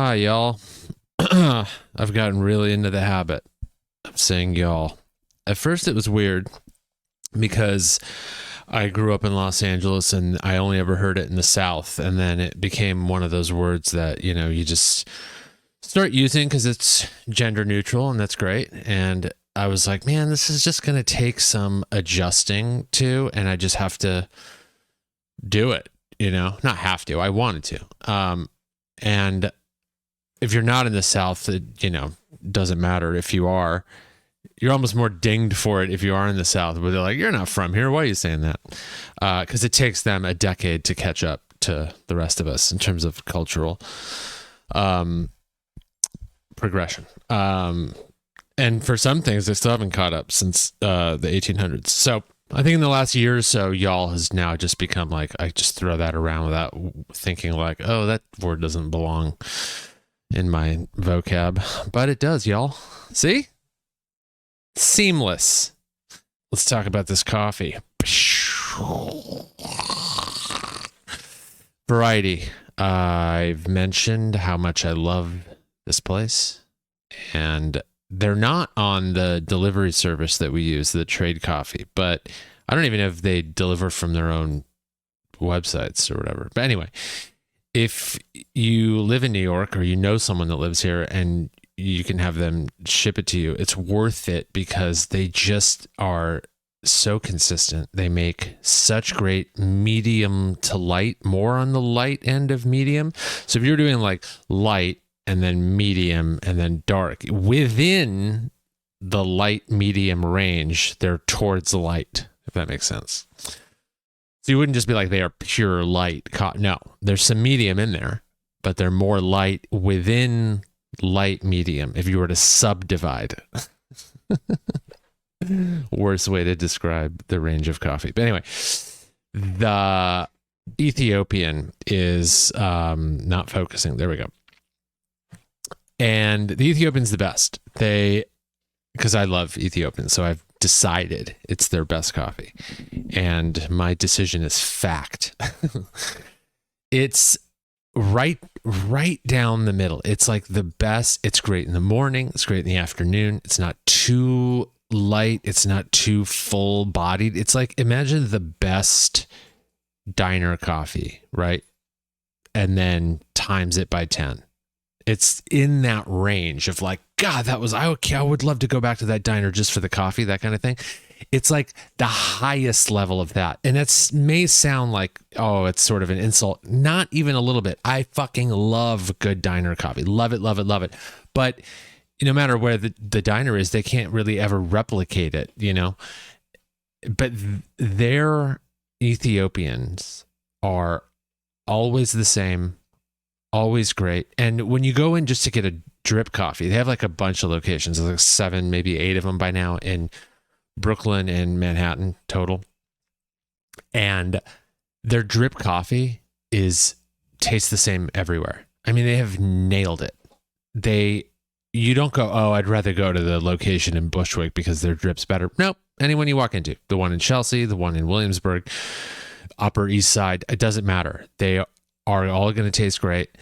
Hi, y'all. I've gotten really into the habit of saying y'all. At first, it was weird because I grew up in Los Angeles and I only ever heard it in the South. And then it became one of those words that, you just start using because it's gender neutral and that's great. And I was like, man, this is just going to take some adjusting to, and I just have to do it, not have to. I wanted to. And if you're not in the South, it, doesn't matter if you are. You're almost more dinged for it if you are in the South, but they're like, you're not from here. Why are you saying that? Because it takes them a decade to catch up to the rest of us in terms of cultural progression. And for some things, they still haven't caught up since the 1800s. So I think in the last year or so, y'all has now just become like, I just throw that around without thinking like, oh, that word doesn't belong in my vocab, but it does, y'all. See? Seamless. Let's talk about this coffee. Variety. I've mentioned how much I love this place, and they're not on the delivery service that we use, the Trade Coffee, but I don't even know if they deliver from their own websites or whatever. But anyway, if you live in New York or you know someone that lives here and you can have them ship it to you, it's worth it because they just are so consistent. They make such great medium to light, more on the light end of medium. So if you're doing like light and then medium and then dark, within the light medium range, they're towards light, if that makes sense. So you wouldn't just be like they are pure light. No, there's some medium in there, but they're more light within light medium. If you were to subdivide, worst way to describe the range of coffee. But anyway, the Ethiopian is not focusing. There we go. And the Ethiopian's the best. Because I love Ethiopian, so I've decided it's their best coffee. And my decision is fact. It's right down the middle. It's like the best. It's great in the morning. It's great in the afternoon. It's not too light. It's not too full bodied. It's like, imagine the best diner coffee, right? And then times it by 10. It's in that range of like, God, I would love to go back to that diner just for the coffee, that kind of thing. It's like the highest level of that. And it may sound like, oh, it's sort of an insult. Not even a little bit. I fucking love good diner coffee. Love it, love it, love it. But no matter where the diner is, they can't really ever replicate it, But their Ethiopians are always the same, always great. And when you go in just to get a drip coffee, they have like a bunch of locations. There's like 7, maybe 8 of them by now in Brooklyn and Manhattan total. And their drip coffee tastes the same everywhere. I mean, they have nailed it. You don't go, oh, I'd rather go to the location in Bushwick because their drip's better. Nope. Anyone you walk into, the one in Chelsea, the one in Williamsburg, Upper East Side, it doesn't matter. They are all going to taste great.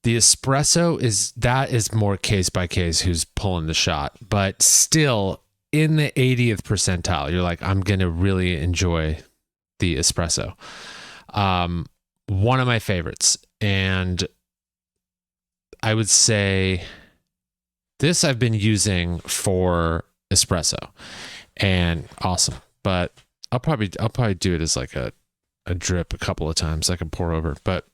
The espresso is more case by case who's pulling the shot, but still in the 80th percentile, you're like, I'm going to really enjoy the espresso. One of my favorites. And I would say this I've been using for espresso and awesome, but I'll probably do it as like a drip a couple of times I can pour over, but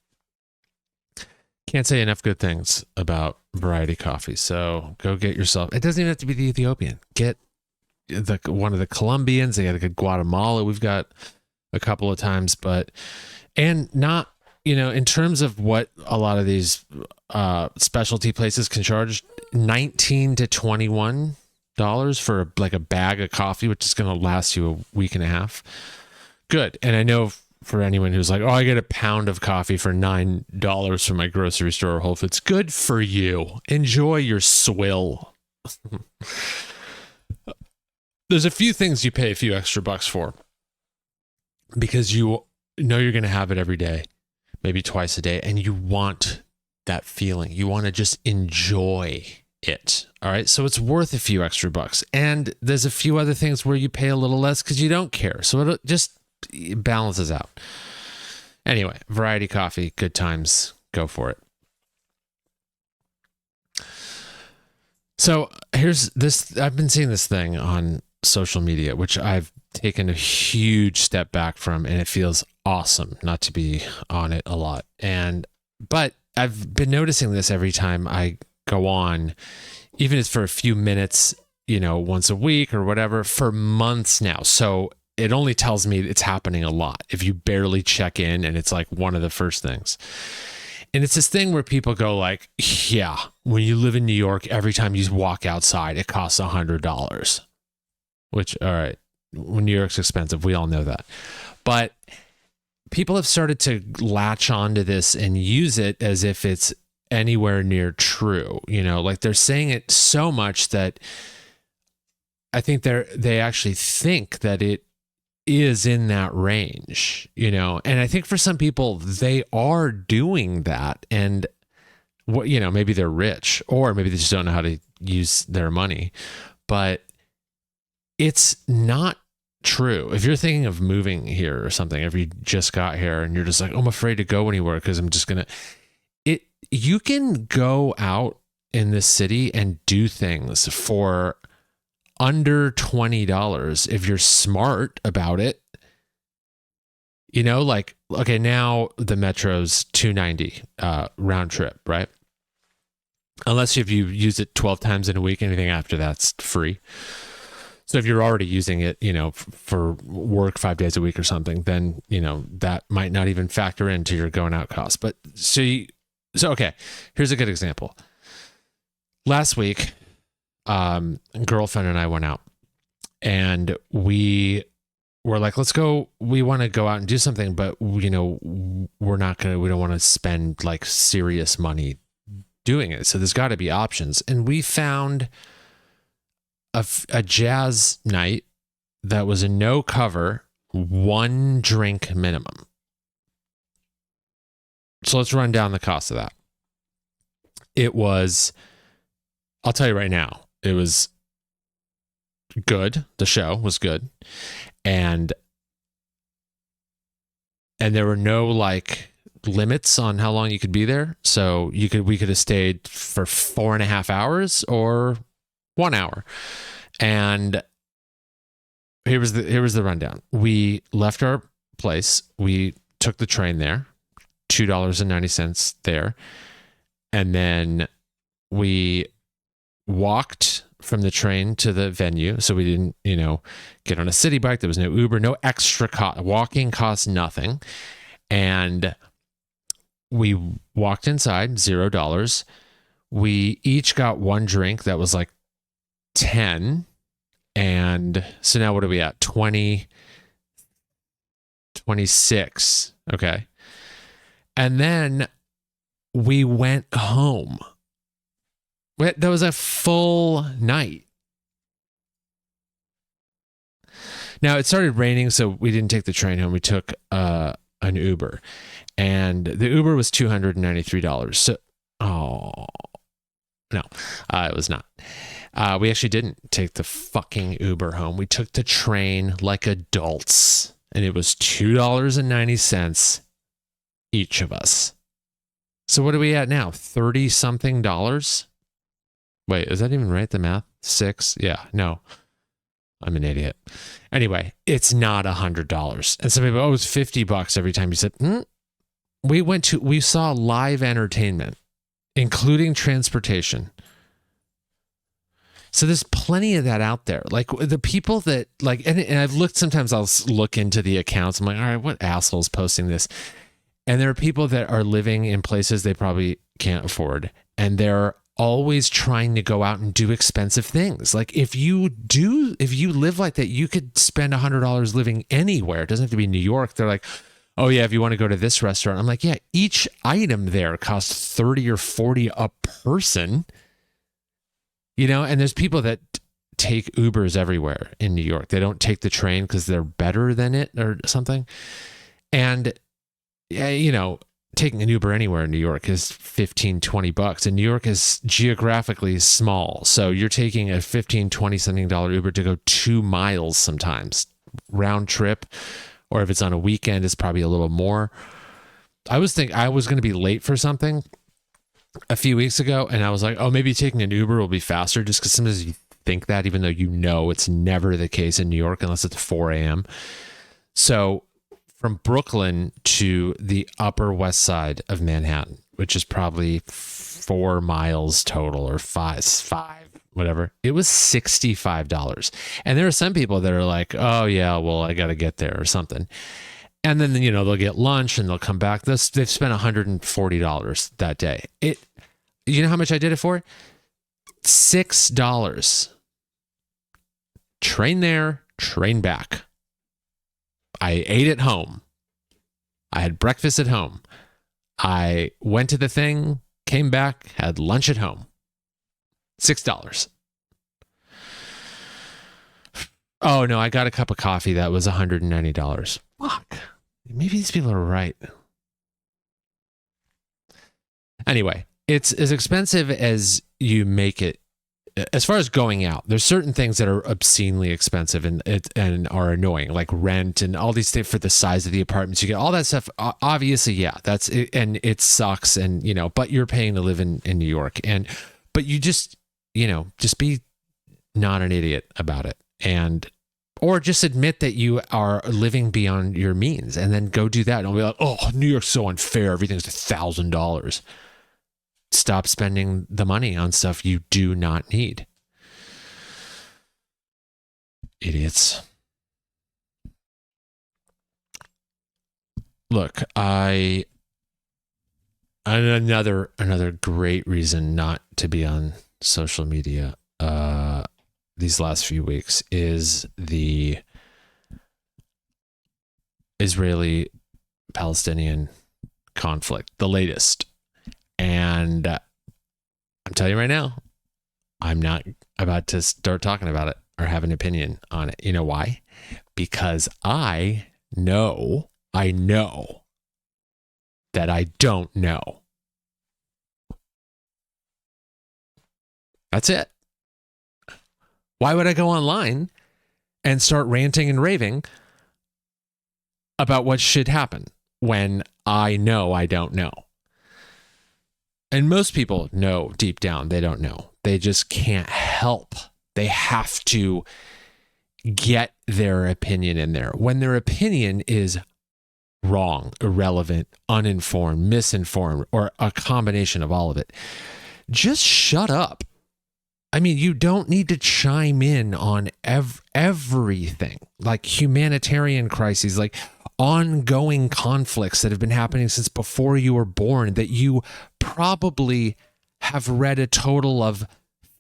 can't say enough good things about variety coffee. So go get yourself. It doesn't even have to be the Ethiopian. Get one of the Colombians. They got like a Guatemala. We've got a couple of times, and not, in terms of what a lot of these specialty places can charge, $19 to $21 for like a bag of coffee, which is going to last you a week and a half. Good. And I know for anyone who's like, oh, I get a pound of coffee for $9 from my grocery store or Whole Foods. Good for you. Enjoy your swill. There's a few things you pay a few extra bucks for because you know you're going to have it every day, maybe twice a day, and you want that feeling. You want to just enjoy it. All right. So it's worth a few extra bucks. And there's a few other things where you pay a little less because you don't care. So it just balances out. Anyway, variety coffee, good times, go for it. So here's this. I've been seeing this thing on social media, which I've taken a huge step back from, and it feels awesome not to be on it a lot. But I've been noticing this every time I go on, even if it's for a few minutes, once a week or whatever, for months now. So it only tells me it's happening a lot if you barely check in, and it's like one of the first things. And it's this thing where people go like, yeah, when you live in New York, every time you walk outside, it costs $100. Which, all right, when New York's expensive, we all know that. But people have started to latch onto this and use it as if it's anywhere near true. Like they're saying it so much that I think they actually think that it is in that range, and I think for some people they are doing that, and maybe they're rich, or maybe they just don't know how to use their money, but it's not true. If you're thinking of moving here or something, if you just got here and you're just like, oh, I'm afraid to go anywhere because I'm just you can go out in this city and do things for under $20 if you're smart about it. Like, okay, now the metro's $2.90 round trip, right? Unless if you use it 12 times in a week, anything after that's free. So if you're already using it, for work 5 days a week or something, then, that might not even factor into your going out costs. But so okay, here's a good example. Last week, girlfriend and I went out, and we were like, let's go. We want to go out and do something, but we don't want to spend like serious money doing it. So there's got to be options. And we found a jazz night that was a no cover, 1 drink minimum. So let's run down the cost of that. It was, I'll tell you right now, it was good. The show was good. And there were no like limits on how long you could be there. So we could have stayed for 4.5 hours or 1 hour. And here was the rundown. We left our place. We took the train there, $2.90 there. And then we walked from the train to the venue. So we didn't, get on a city bike. There was no Uber, no extra cost. Walking cost nothing. And we walked inside, $0. We each got 1 drink that was like 10. And so now what are we at? 20, 26. Okay. And then we went home. That was a full night. Now it started raining, so we didn't take the train home. We took an Uber, and the Uber was $293. So, no, it was not. We actually didn't take the fucking Uber home. We took the train like adults, and it was $2.90 each of us. So what are we at now? $30-something? Wait, is that even right? The math? 6? Yeah, no. I'm an idiot. Anyway, it's not $100. And some people, it was $50 every time you said, we saw live entertainment, including transportation. So there's plenty of that out there. Like the people that like, and I've looked, sometimes I'll look into the accounts. I'm like, all right, what asshole's posting this? And there are people that are living in places they probably can't afford. And they're always trying to go out and do expensive things. Like if you live like that, you could spend $100 living anywhere. It doesn't have to be New York. They're like, oh yeah, if you want to go to this restaurant. I'm like, yeah, each item there costs $30 or $40 a person. And there's people that take Ubers everywhere in New York. They don't take the train because they're better than it or something. And, taking an Uber anywhere in New York is 15, 20 bucks. And New York is geographically small. So you're taking a 15, 20 something dollar Uber to go 2 miles sometimes round trip. Or if it's on a weekend, it's probably a little more. I was going to be late for something a few weeks ago. And I was like, oh, maybe taking an Uber will be faster, just because sometimes you think that, even though you know it's never the case in New York unless it's 4 a.m. So from Brooklyn to the Upper West Side of Manhattan, which is probably 4 miles total, or five, whatever, it was $65. And there are some people that are like, oh yeah, well, I got to get there or something. And then, they'll get lunch and they'll come back. They've spent $140 that day. You know how much I did it for? $6. Train there, train back. I ate at home. I had breakfast at home. I went to the thing, came back, had lunch at home. $6. Oh, no, I got a cup of coffee that was $190. Fuck. Maybe these people are right. Anyway, it's as expensive as you make it. As far as going out, there's certain things that are obscenely expensive and are annoying, like rent and all these things for the size of the apartments you get. All that stuff, obviously, yeah, that's it, and it sucks. And but you're paying to live in New York, but you just be not an idiot about it, or just admit that you are living beyond your means, and then go do that. And I'll be like, oh, New York's so unfair. Everything's $1,000. Stop spending the money on stuff you do not need. Idiots. Look, another great reason not to be on social media these last few weeks is the Israeli-Palestinian conflict, the latest. And I'm telling you right now, I'm not about to start talking about it or have an opinion on it. You know why? Because I know that I don't know. That's it. Why would I go online and start ranting and raving about what should happen when I know I don't know? And most people know deep down they don't know. They just can't help. They have to get their opinion in there. When their opinion is wrong, irrelevant, uninformed, misinformed, or a combination of all of it, just shut up. I mean, you don't need to chime in on everything, like humanitarian crises, like ongoing conflicts that have been happening since before you were born, that you probably have read a total of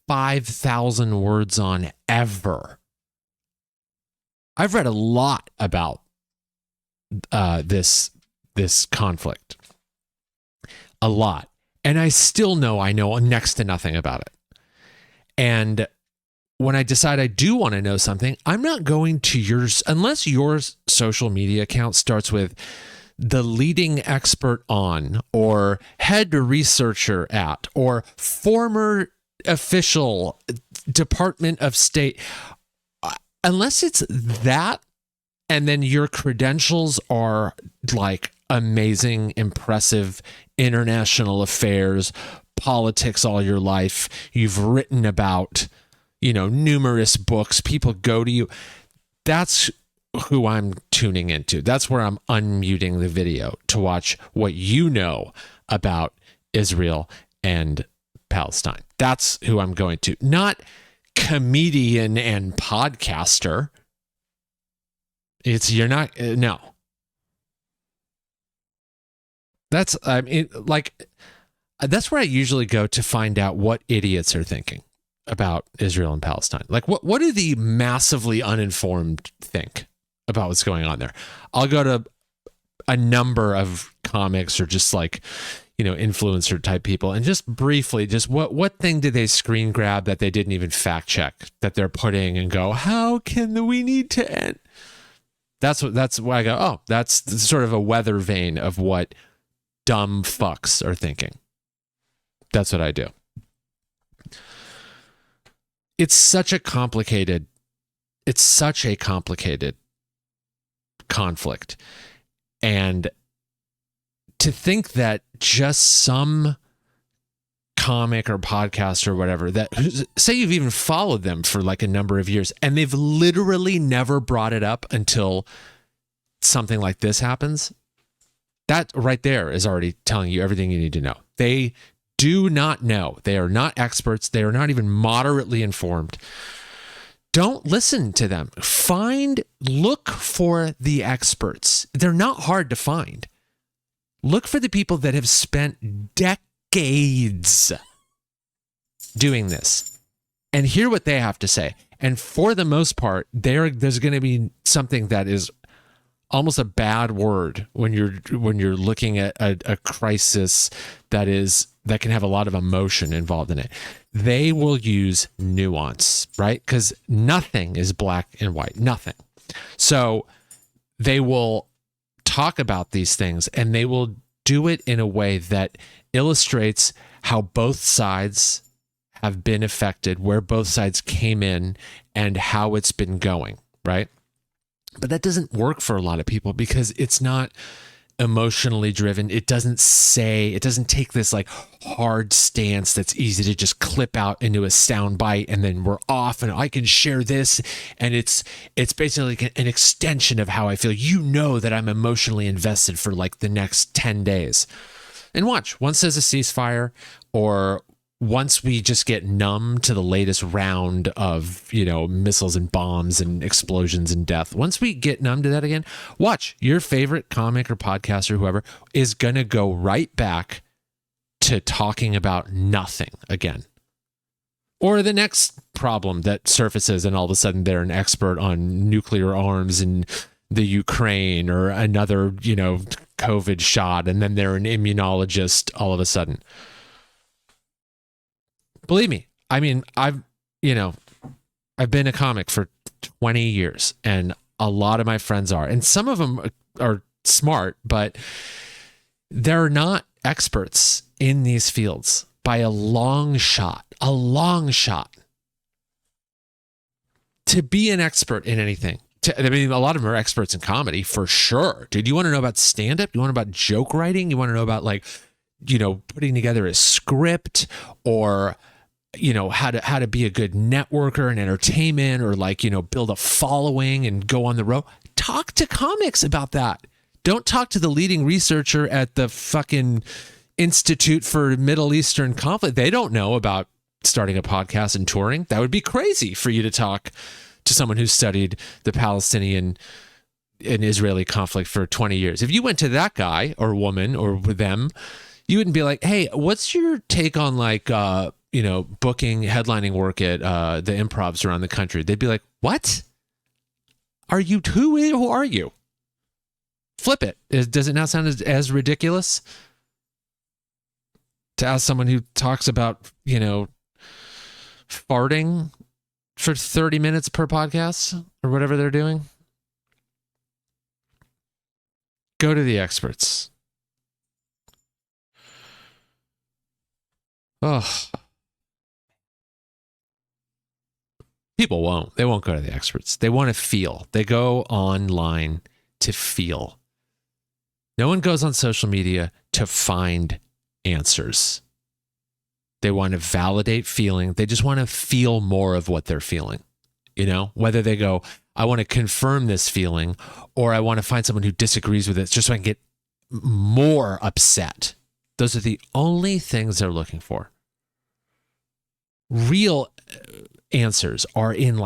5,000 words on ever. I've read a lot about this conflict. A lot. And I still know I know next to nothing about it. And when I decide I do want to know something, I'm not going to yours, unless your social media account starts with the leading expert on, or head researcher at, or former official, Department of State. Unless it's that, and then your credentials are like amazing, impressive, international affairs, politics all your life, you've written about, numerous books, people go to you. That's who I'm tuning into. That's where I'm unmuting the video to watch what you know about Israel and Palestine. That's who I'm going to. Not comedian and podcaster. No. That's where I usually go to find out what idiots are thinking about Israel and Palestine. Like, what do the massively uninformed think about what's going on there? I'll go to a number of comics or just influencer type people, and just briefly, just what thing did they screen grab that they didn't even fact check that they're putting and go, how can we need to end? That's why I go, oh, that's sort of a weather vane of what dumb fucks are thinking. That's what I do. It's such a complicated conflict. And to think that just some comic or podcast or whatever, that say you've even followed them for like a number of years and they've literally never brought it up until something like this happens, that right there is already telling you everything you need to know. They do not know. They are not experts. They are not even moderately informed. Don't listen to them. Look for the experts. They're not hard to find. Look for the people that have spent decades doing this and hear what they have to say. And for the most part, there's going to be something that is almost a bad word when you're looking at a crisis that can have a lot of emotion involved in it. They will use nuance, right? Because nothing is black and white, nothing. So they will talk about these things and they will do it in a way that illustrates how both sides have been affected, where both sides came in and how it's been going, right? But that doesn't work for a lot of people because it's not emotionally driven. It doesn't take this like hard stance that's easy to just clip out into a sound bite and then we're off and I can share this and it's basically an extension of how I feel. You know that I'm emotionally invested for like the next 10 days. And watch, once there's a ceasefire or once we just get numb to the latest round of, missiles and bombs and explosions and death, once we get numb to that again, watch, your favorite comic or podcast or whoever is going to go right back to talking about nothing again. Or the next problem that surfaces and all of a sudden they're an expert on nuclear arms in the Ukraine or another, COVID shot, and then they're an immunologist all of a sudden. Believe me, I mean, I've been a comic for 20 years and a lot of my friends are, and some of them are smart, but they're not experts in these fields by a long shot. To be an expert in anything, a lot of them are experts in comedy for sure. Dude, you want to know about stand-up? You want to know about joke writing? You want to know about putting together a script or how to be a good networker and entertainment or build a following and go on the road. Talk to comics about that. Don't talk to the leading researcher at the fucking Institute for Middle Eastern Conflict. They don't know about starting a podcast and touring. That would be crazy for you to talk to someone who studied the Palestinian and Israeli conflict for 20 years. If you went to that guy or woman or them, you wouldn't be like, hey, what's your take on booking, headlining work at the improvs around the country? They'd be like, what? Who are you? Flip it. Does it now sound as ridiculous to ask someone who talks about, farting for 30 minutes per podcast or whatever they're doing? Go to the experts. Oh. People won't. They won't go to the experts. They want to feel. They go online to feel. No one goes on social media to find answers. They want to validate feeling. They just want to feel more of what they're feeling. Whether they go, I want to confirm this feeling, or I want to find someone who disagrees with it just so I can get more upset. Those are the only things they're looking for. Real answers are in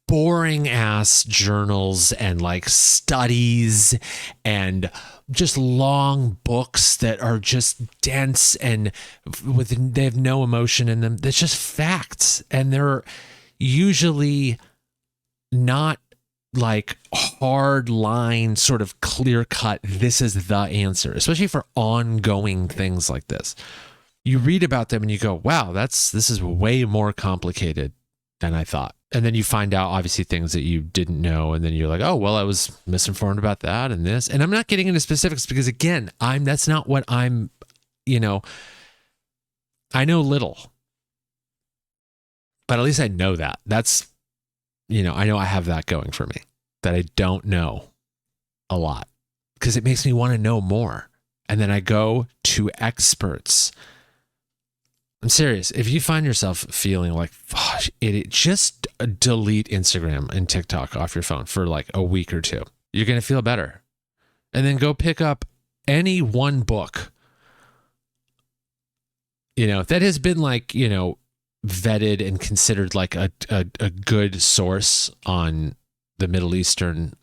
boring ass journals and studies and just long books that are just dense and they have no emotion in them. That's just facts. And they're usually not hard line, sort of clear cut, this is the answer, especially for ongoing things like this. You read about them and you go, wow, this is way more complicated than I thought. And then you find out obviously things that you didn't know. And then you're like, oh, well, I was misinformed about that and this. And I'm not getting into specifics because again, that's not what I'm, I know little, but at least I know that. That's, I know I have that going for me, that I don't know a lot because it makes me want to know more. And then I go to experts. I'm serious. If you find yourself feeling like, just delete Instagram and TikTok off your phone for like a week or two. You're going to feel better. And then go pick up any one book, that has been like, vetted and considered like a good source on the Middle Eastern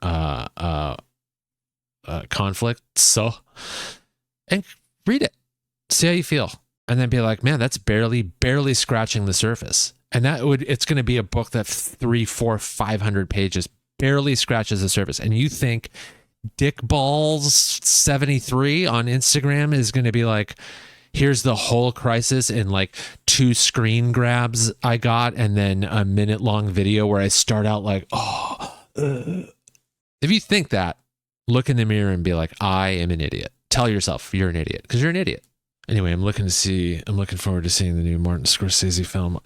conflict. So, and read it, see how you feel. And then be like, man, that's barely scratching the surface. And it's going to be a book that 300, 400, 500 pages barely scratches the surface. And you think Dick Balls 73 on Instagram is going to be like, here's the whole crisis in like 2 screen grabs I got, and then a minute-long video where I start out like, If you think that, look in the mirror and be like, I am an idiot. Tell yourself you're an idiot because you're an idiot. Anyway, I'm looking forward to seeing the new Martin Scorsese film.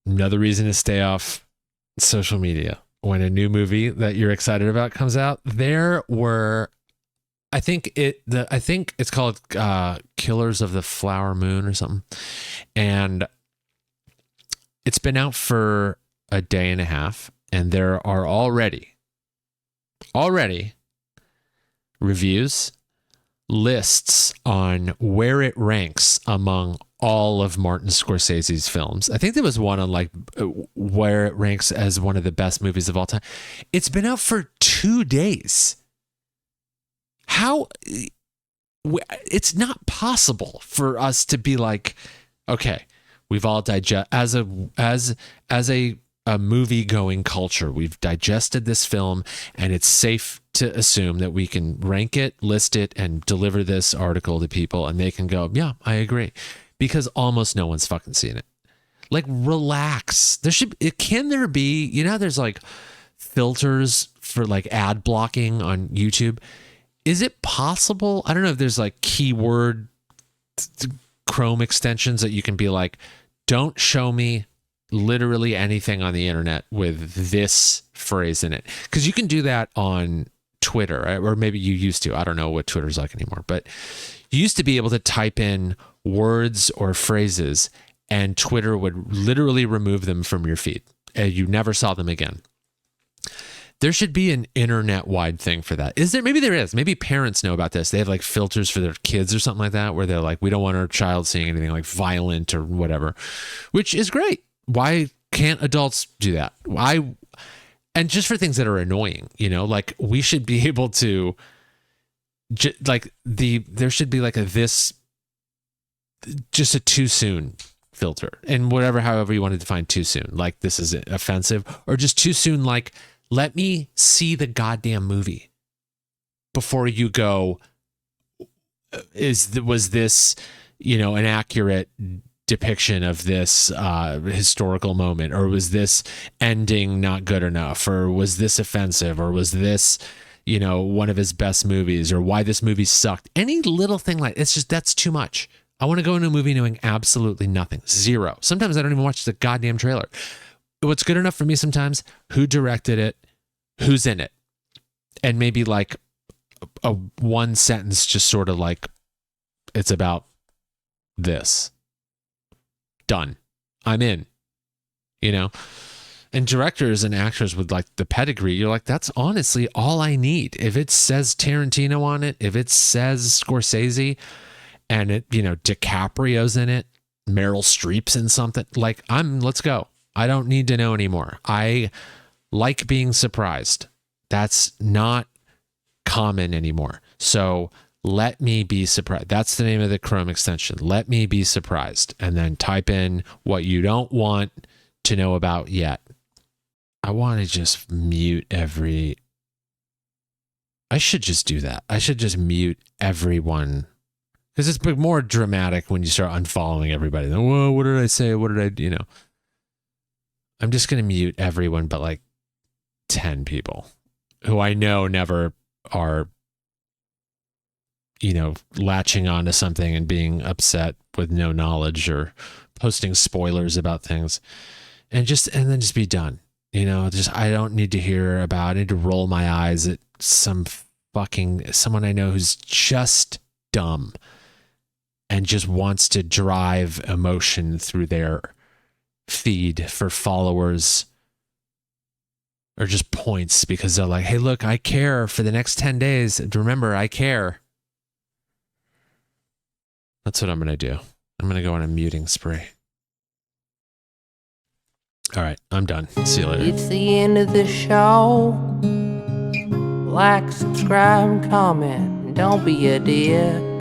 Another reason to stay off social media. When a new movie that you're excited about comes out, I think it's called Killers of the Flower Moon or something. And it's been out for a day and a half, and there are already reviews, lists on where it ranks among all of Martin Scorsese's films. I think there was one on like where it ranks as one of the best movies of all time. It's been out for 2 days. How? It's not possible for us to be like, okay, we've all as a movie going culture, we've digested this film, and it's safe to assume that we can rank it, list it, and deliver this article to people, and they can go, yeah, I agree, because almost no one's fucking seen it. Like, relax. Can there be, there's like filters for like ad blocking on YouTube. Is it possible? I don't know if there's like keyword Chrome extensions that you can be like, don't show me literally anything on the internet with this phrase in it. Because you can do that on Twitter, right? Or maybe you used to. I don't know what Twitter's like anymore. But you used to be able to type in words or phrases and Twitter would literally remove them from your feed. And you never saw them again. There should be an internet-wide thing for that. Is there? Maybe there is. Maybe parents know about this. They have like filters for their kids or something like that, where they're like, we don't want our child seeing anything like violent or whatever, which is great. Why can't adults do that? And just for things that are annoying, like we should be able to, there should be like just a too soon filter, and however you want to define too soon, like this is offensive, or just too soon, like, let me see the goddamn movie before you go, was this, an accurate depiction of this historical moment, or was this ending not good enough, or was this offensive, or was this, one of his best movies, or why this movie sucked. Any little thing like it's just, that's too much. I want to go into a movie knowing absolutely nothing. Zero. Sometimes I don't even watch the goddamn trailer. What's good enough for me sometimes, who directed it, who's in it, and maybe like a one sentence, just sort of like, it's about this. Done. I'm in, and directors and actors with like the pedigree, you're like, that's honestly all I need. If it says Tarantino on it, if it says Scorsese, and it, DiCaprio's in it, Meryl Streep's in something, like, let's go. I don't need to know anymore. I like being surprised. That's not common anymore. So let me be surprised. That's the name of the Chrome extension. Let me be surprised. And then type in what you don't want to know about yet. I want to just mute I should just do that. I should just mute everyone. Because it's more dramatic when you start unfollowing everybody. Then, whoa, what did I say? What did I, I'm just going to mute everyone but like 10 people who I know never are, latching onto something and being upset with no knowledge or posting spoilers about things, and then just be done. I don't need to hear about it. I need to roll my eyes at someone I know who's just dumb and just wants to drive emotion through their feed for followers or just points because they're like, hey, look, I care for the next 10 days. Remember, I care. That's what I'm going to do. I'm going to go on a muting spree. All right, I'm done. See you later. It's the end of the show. Like, subscribe, and comment. Don't be a dick.